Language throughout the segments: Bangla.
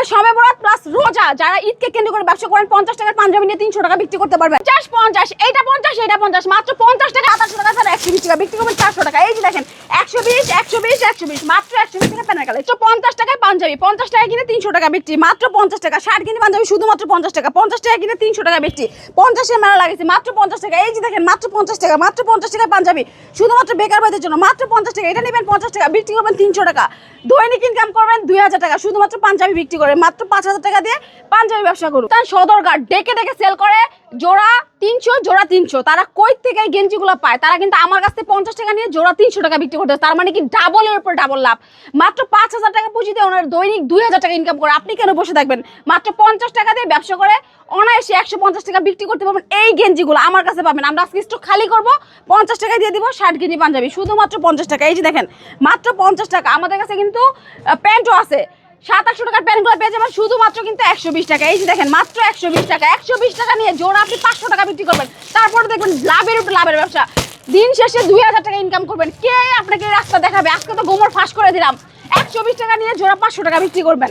সামনে সবে বরাত প্লাস রোজা, যারা ঈদকে কেন্দ্র করে ব্যবসা করেন 50 টাকার পাঞ্জাবি নিয়ে 300 টাকা বিক্রি করতে পারবেন। 50 এইটা 50 এইটা 50, মাত্র 50 টাকা 28 টাকা ছাড়া 120 টাকা বিক্রি করবেন 400 টাকা। এই যে দেখেন 120 120 120, মাত্র 120 টাকা প্যানেল কালার। 50 টাকায় পাঞ্জাবি, 50 টাকা কিনে 300 টাকা বিক্রি, মাত্র 50 টাকা। 60 কিনে পাঞ্জাবি শুধুমাত্র 50 টাকা, 50 টাকা কিনে 300 টাকা বিক্রি, 50 এর মেলা লাগাইছে মাত্র 50 টাকা। এই যে দেখেন মাত্র 50 টাকা, মাত্র 50 টাকায় পাঞ্জাবি শুধুমাত্র বেকার ভাইদের জন্য, মাত্র 50 টাকা। এটা নেবেন 50 টাকা, বিক্রি করবেন 300 টাকা। দৈনিক ইনকাম করবেন 2000 টাকা শুধুমাত্র পাঞ্জাবি বিক্রি করে, মাত্র 5000 টাকা দিয়ে পাঞ্জাবি ব্যবসা করুন। তার সদরঘাট ডেকে ডেকে সেল করে, জোড়া 300 জোড়া 300। তারা কই থেকে এই গেঞ্জিগুলো পায়? তারা কিন্তু আমার কাছ থেকে 50 টাকা নিয়ে জোড়া 300 টাকা বিক্রি করতে, তার মানে কি ডাবলের উপর ডাবল লাভ। মাত্র 5000 টাকা পুঁজি দিয়ে ওনার দৈনিক 2000 টাকা ইনকাম করে। আপনি কেন বসে থাকবেন? মাত্র 50 টাকা দিয়ে ব্যবসা করে অনায়াসে 150 টাকা বিক্রি করতে পারবেন। এই গেঞ্জিগুলো আমার কাছে পাবেন। আমরা আজকে স্টক খালি করব, 50 টাকা দিয়ে দিব 60 কেজি পাঞ্জাবি শুধুমাত্র 50 টাকা। এই যে দেখেন মাত্র 50 টাকা। আমাদের কাছে কিন্তু প্যান্টও আছে, 700 টাকার প্যান্টগুলো পেয়ে যাবেন শুধুমাত্র কিন্তু 120 টাকা। এই যে দেখেন মাত্র 120 টাকা। 120 টাকা নিয়ে জোড়া আপনি 500 টাকা বিক্রি করবেন, তারপরে দেখবেন লাভের উপর লাভের ব্যবসা। দিন শেষে 2000 টাকা ইনকাম করবেন। কে আপনাকে রাস্তা দেখাবে? আজকে তো গোমর ফাঁস করে দিলাম। 120 টাকা নিয়ে জোড়া 500 টাকা বিক্রি করবেন।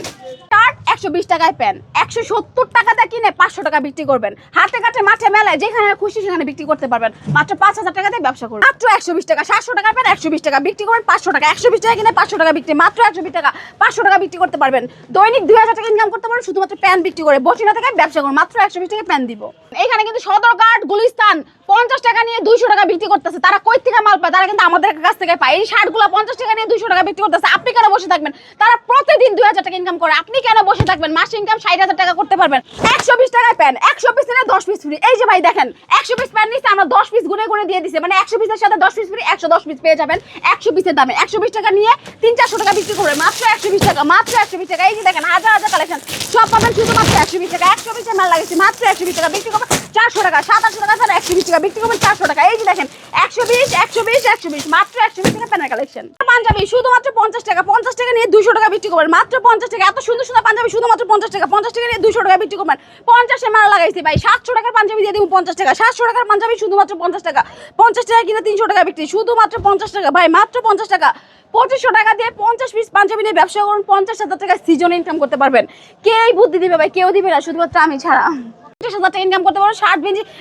শার্ট 120 টাকায় প্যান্ট 170 টাকাতে কিনে 500 টাকা বিক্রি করবেন। হাতে কাটে মাঠে মেলায় যেখানে খুশি সেখানে বিক্রি করতে পারবেন। মাত্র 5000 টাকা দিয়ে ব্যবসা করুন। মাত্র 120 টাকা। 700 টাকার প্যান্ট 120 টাকা বিক্রি করবেন 500 টাকা। 120 টাকা কিনে 500 টাকা বিক্রি, মাত্র 120 টাকা 500 টাকা বিক্রি করতে পারবেন। দৈনিক 2000 টাকা ইনকাম করতে পারবেন শুধুমাত্র প্যান্ট বিক্রি করে। বসিনা থেকে ব্যবসা করুন, মাত্র 120 টাকা প্যান্ট দিব। এখানে কিন্তু সদরঘাট গুলিস্তান 50 টাকা নিয়ে 200 টাকা বিক্রি করতেছে। তারা কই থেকে মাল পায়? তারা কিন্তু আমাদের কাছ থেকে পায়। এই শার্টগুলো 50 টাকা নিয়ে 200 টাকা বিক্রি করতেছে। আপনি কেন বসে থাকবেন? তারা প্রতিদিন 2000 টাকা ইনকাম করে। আপনি কেন বসে থাকবেন? মাসে ইনকাম 60,000 টাকা করতে পারবেন। 120 টাকায় প্যান্ট 100 পিস নিলে 10 পিস ফ্রি। এই যে ভাই দেখেন 100 পিস প্যান্ট নিচ্ছে, আমরা 10 পিস গুনে গুনে দিয়ে দিছি, মানে 100 পিসের সাথে 10 পিস ফ্রি, 110 পিস পেয়ে যাবেন 100 পিসের দামে। 120 টাকা নিয়ে 300-400 টাকা বিক্রি করবেন, মাত্র 120 টাকা, মাত্র 120 টাকা। এই যে দেখেন হাজার হাজার কালেকশন সব পাবেন শুধুমাত্র 120 টাকা। 120 এর মাল লাগাইছি, মাত্র 120 টাকা বিক্রি করবেন 400 টাকা। 700 টাকা ছাড়া 120 টাকা বিক্রি করবেন 400 টাকা। এই যে দেখেন 120 120 120, মাত্র 120 টাকা প্যান্ট কালেকশন। পাঞ্জাবি শুধুমাত্র 50 টাকা, 50 টাকা নিয়ে 200 টাকা বিক্রি করবেন, মাত্র 50 টাকা। এত সুন্দর সুন্দর পাঞ্জাবি শুধুমাত্র 50 টাকা, 50 টাকা নিয়ে 200 টাকা বিক্রি করবেন। 50 এর মাল লাগাইছি ভাই, 700 টাকার পাঞ্জাবি দিয়ে দিব 50 টাকা। 700 টাকার পাঞ্জাবি শুধুমাত্র 50 টাকা, 50 টাকা কিনে 300 টাকা বিক্রি শুধুমাত্র 50 টাকা ভাই, মাত্র 50 টাকা। 2500 টাকা দিয়ে 50 পিস পাঞ্জাবি নিয়ে ব্যবসা করুন, 50,000 টাকা সিজনে ইনকাম করতে পারবেন। কে এই বুদ্ধি দিবে ভাই? কেউ দিবে না, শুধুমাত্র আমি ছাড়া। 50,000 টাকা ইনকাম করতে পারবেন। 60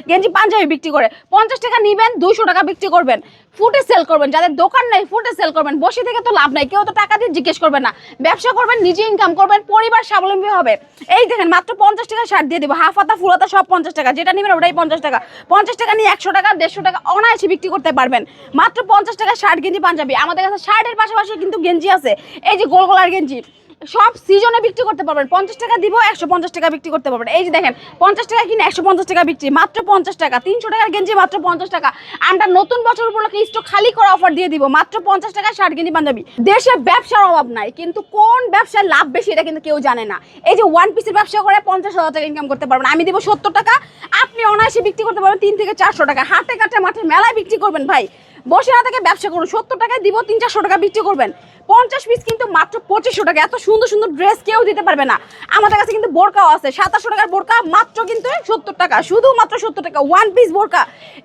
গেঞ্জি পাঞ্জাবি বিক্রি করে 50 টাকা নিবেন, 200 টাকা বিক্রি করবেন। ফুটে সেল করবেন, যাদের দোকান নাই ফুটে সেল করবেন। বসে থেকে তো লাভ নাই, কেউ তো টাকা দিয়ে জিজ্ঞেস করবেন না। ব্যবসা করবেন, নিজে ইনকাম করবেন, পরিবার স্বাবলম্বী হবে। এই দেখেন মাত্র 50 টাকা শার্ট দিয়ে দিব, হাফ হাতা ফুল হাতা সব 50 টাকা। যেটা নেবেন ওটাই 50 টাকা। 50 টাকা নিয়ে 100 টাকা 150 টাকা অনায়াসে বিক্রি করতে পারবেন। মাত্র 50 টাকা শার্ট গেঞ্জি পাঞ্জাবি। আমাদের কাছে শার্টের পাশাপাশি কিন্তু গেঞ্জি আছে, এই যে গোল গলার গেঞ্জি সব সিজনে বিক্রি করতে পারবেন। 50 টাকা দিব 150 টাকা বিক্রি করতে পারবেন। এই যে দেখেন 50 টাকা কিনে 150 টাকা বিক্রি, মাত্র 50 টাকা। 300 টাকার গেঞ্জি মাত্র 50 টাকা। আমরা নতুন বছর উপলক্ষে স্টক খালি করে অফার দিয়ে দিব, মাত্র 50 টাকা শার্ট গেঞ্জি পাঞ্জাবি। দেশে ব্যবসার অভাব নাই, কিন্তু কোন ব্যবসায় লাভ বেশি এটা কিন্তু কেউ জানে না। এই যে ওয়ান পিসের ব্যবসা করে 50,000 টাকা ইনকাম করতে পারবেন। আমি দিব 70 টাকা, আপনি অনায়াসে বিক্রি করতে পারবেন 3 থেকে 400 টাকা। হাটে কাটে মাঠে মেলায় বিক্রি করবেন ভাই, বসে না থেকে ব্যবসা করুন। 70 টাকায় দিব 300-400 টাকা বিক্রি করবেন। 50 পিস কিন্তু মাত্র 2500 টাকা। এত সুন্দর সুন্দর ড্রেস কেউ দিতে পারবে না। আমাদের কাছে কিন্তু বোরকাও আছে, 700 টাকার বোরকা মাত্র কিন্তু 70 টাকা, শুধুমাত্র 70 টাকা। ওয়ান পিস বোরকা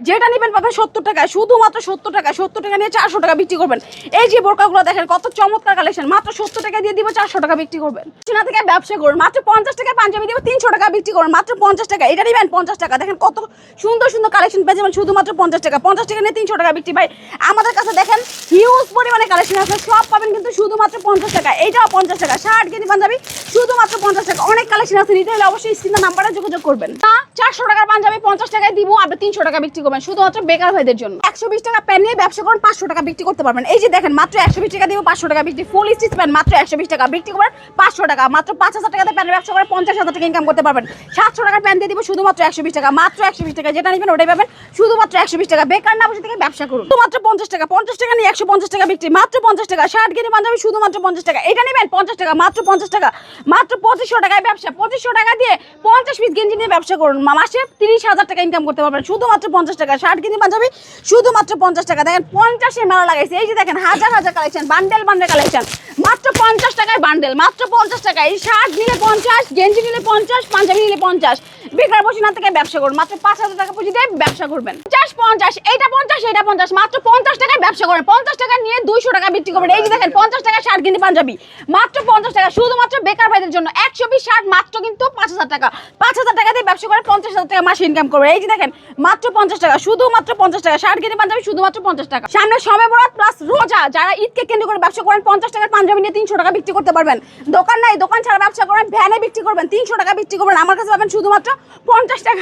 যেটা নেবেন পাবেন 70 টাকায়, শুধুমাত্র 70 টাকা। 70 টাকা নিয়ে 400 টাকা বিক্রি করবেন। এই যে বোরকাগুলো দেখেন কত চমৎকার কালেকশন, মাত্র 70 টাকা দিয়ে দিব 400 টাকা বিক্রি করবেন। চীনা থেকে ব্যবসা করুন, মাত্র 50 টাকায় পাঞ্জাবি দিব 300 টাকা বিক্রি করুন, মাত্র 50 টাকা। এটা নেবেন 50 টাকা। দেখেন কত সুন্দর সুন্দর কালেকশন পেয়ে যাবেন শুধুমাত্র 50 টাকা। 50 টাকা নিয়ে 300 টাকা বিক্রি ভাই। আমাদের কাছে দেখেন হিউজ পরিমাণে কালেকশন আছে, সব পাবেন কিন্তু শুধুমাত্র 50 টাকা। এইটাও 50 টাকা। শার্ট গেঞ্জি পাঞ্জাবি শুধুমাত্র 50 টাকা। অনেক কালেকশন আছে, নিতে হলে অবশ্যই স্ক্রিনের নাম্বারে যোগাযোগ করবেন। না 400 টাকার পাঞ্জাবি 50 টাকায় দিব, আপনি 300 টাকা বিক্রি করবেন শুধুমাত্র বেকার ভাইদের জন্য। 120 টাকা প্যান্ট নিয়ে ব্যবসা করুন, 500 টাকা বিক্রি করতে পারবেন। এই যে দেখেন মাত্র 120 টাকা দিব 500 টাকা বিক্রি। ফুল স্টিচ প্যান্ট মাত্র 120 টাকা বিক্রি করবেন 500 টাকা। মাত্র 5000 টাকাতে প্যান্টের ব্যবসা করে 50,000 টাকা ইনকাম করতে পারবেন। 700 টাকার প্যান্ট দিয়ে দিব শুধুমাত্র 120 টাকা, মাত্র 120 টাকা। যেটা নেবেন ওটাই পাবেন শুধুমাত্র 120 টাকা। বেকার না বসে থেকে ব্যবসা করুন, শুধুমাত্র 50 টাকা। 50 টাকা নিয়ে 150 টাকা বিক্রি, মাত্র 50 টাকা। শার্ট গেঞ্জি পাঞ্জাবি শুধুমাত্র 50 টাকা। এটা নেবেন 50 টাকা, মাত্র 50 টাকা। মাত্র 2500 টাকায় ব্যবসা। 2500 টাকা দিয়ে 50 পিস গেঞ্জি নিয়ে ব্যবসা করুন, মাসে 30,000 টাকা ইনকাম করতে পারবেন শুধুমাত্র 50 টাকা। শার্ট গেঞ্জি পাঞ্জাবি শুধুমাত্র 50 টাকা। দেখেন 50 এর মেলা লাগাইছে। এই যে দেখেন হাজার হাজার কালেকশন, বান্ডেল বান্ডেল কালেকশন, মাত্র 50 টাকায় বান্ডেল, মাত্র 50 টাকা। এই শার্ট নিলে 50, গেঞ্জি নিলে 50, পাঞ্জাবি নিলে 50। বেকার বসে না থেকে ব্যবসা করুন, মাত্র 5000 টাকা পুঁজি দিয়ে ব্যবসা করবেন। 50 এইটা 50 এইটা 50, মাত্র 50 টাকায় ব্যবসা করেন। 50 টাকা নিয়ে 200 টাকা বিক্রি করবেন। এই যে দেখেন দেখেন 50 টাকা শার্ট গেঞ্জি পাঞ্জাবি মাত্র 50 টাকা, শুধুমাত্র বেকার ভাইদের জন্য। 120 শার্ট মাত্র কিন্তু 5000 টাকা। 5000 টাকা দিয়ে ব্যবসা করে 50,000 টাকা মাসে ইনকাম করবে। এই যে দেখেন মাত্র 50 টাকা, শুধুমাত্র 50 টাকা শার্ট গেঞ্জি পাঞ্জাবি শুধুমাত্র 50 টাকা। সামনে সবে বরাত প্লাস রোজা, যারা ঈদকে কেন্দ্র করে ব্যবসা করেন 50 টাকার পাঞ্জাবি নিয়ে 300 টাকা বিক্রি করতে পারবেন। দোকান নাই, দোকান ছাড়া ব্যবসা করেন, ভ্যানে বিক্রি করবেন, 300 টাকা বিক্রি করবেন, আমার কাছে পাবেন শুধুমাত্র 50 টাকা।